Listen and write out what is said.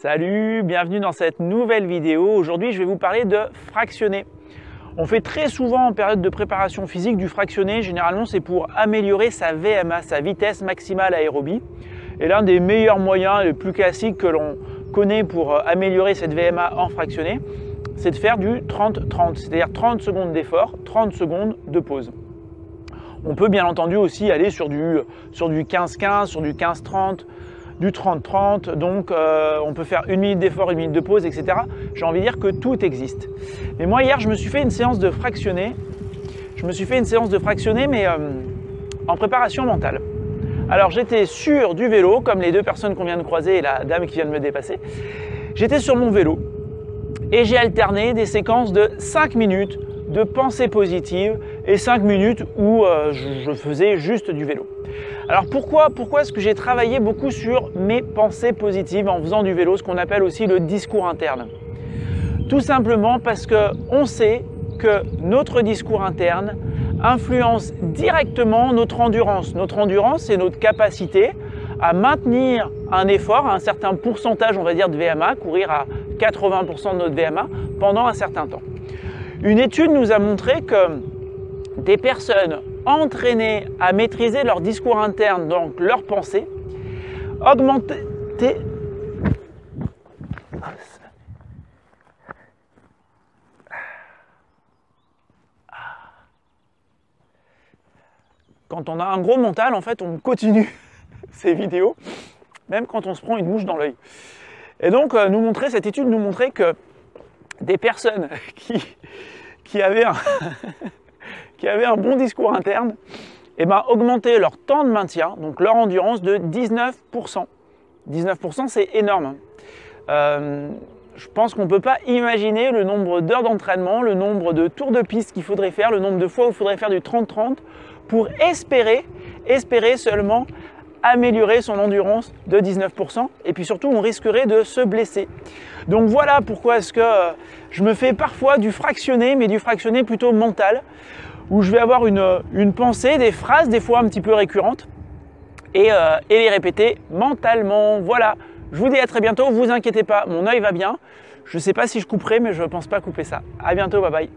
Salut, bienvenue dans cette nouvelle vidéo. Aujourd'hui, je vais vous parler de fractionné. On fait très souvent en période de préparation physique du fractionné. Généralement, c'est pour améliorer sa VMA, sa vitesse maximale aérobie. Et l'un des meilleurs moyens, les plus classiques que l'on connaît pour améliorer cette VMA en fractionné, c'est de faire du 30-30, c'est-à-dire 30 secondes d'effort, 30 secondes de pause. On peut bien entendu aussi aller sur du 15-15, sur du 15-30, du 30-30, donc on peut faire 1 minute d'effort, 1 minute de pause, etc. J'ai envie de dire que tout existe. Mais moi hier, je me suis fait une séance de fractionné. Mais en préparation mentale. Alors j'étais sur du vélo, comme les deux personnes qu'on vient de croiser et la dame qui vient de me dépasser. J'étais sur mon vélo et j'ai alterné des séquences de 5 minutes de pensée positive et 5 minutes où je faisais juste du vélo. Alors pourquoi est-ce que j'ai travaillé beaucoup sur mes pensées positives en faisant du vélo, ce qu'on appelle aussi le discours interne? Tout simplement parce qu'on sait que notre discours interne influence directement notre endurance. Notre endurance, c'est notre capacité à maintenir un effort, à un certain pourcentage, on va dire, de VMA, courir à 80% de notre VMA pendant un certain temps. Une étude nous a montré que des personnes entraînées à maîtriser leur discours interne, donc leurs pensées, augmentaient. Quand on a un gros mental, en fait, on continue ces vidéos, même quand on se prend une mouche dans l'œil. Et donc, cette étude nous montrait que des personnes qui avaient un bon discours interne, augmentaient leur temps de maintien, donc leur endurance, de 19%. 19%, c'est énorme. Je pense qu'on ne peut pas imaginer le nombre d'heures d'entraînement, le nombre de tours de piste qu'il faudrait faire, le nombre de fois où il faudrait faire du 30-30 pour espérer seulement améliorer son endurance de 19%. Et puis surtout, on risquerait de se blesser. Donc voilà pourquoi est-ce que je me fais parfois du fractionné, mais du fractionné plutôt mental, où je vais avoir une pensée, des phrases des fois un petit peu récurrentes et les répéter mentalement. Voilà, je vous dis à très bientôt, vous inquiétez pas, mon œil va bien. Je ne sais pas si je couperai, mais je ne pense pas couper ça. À bientôt, bye bye.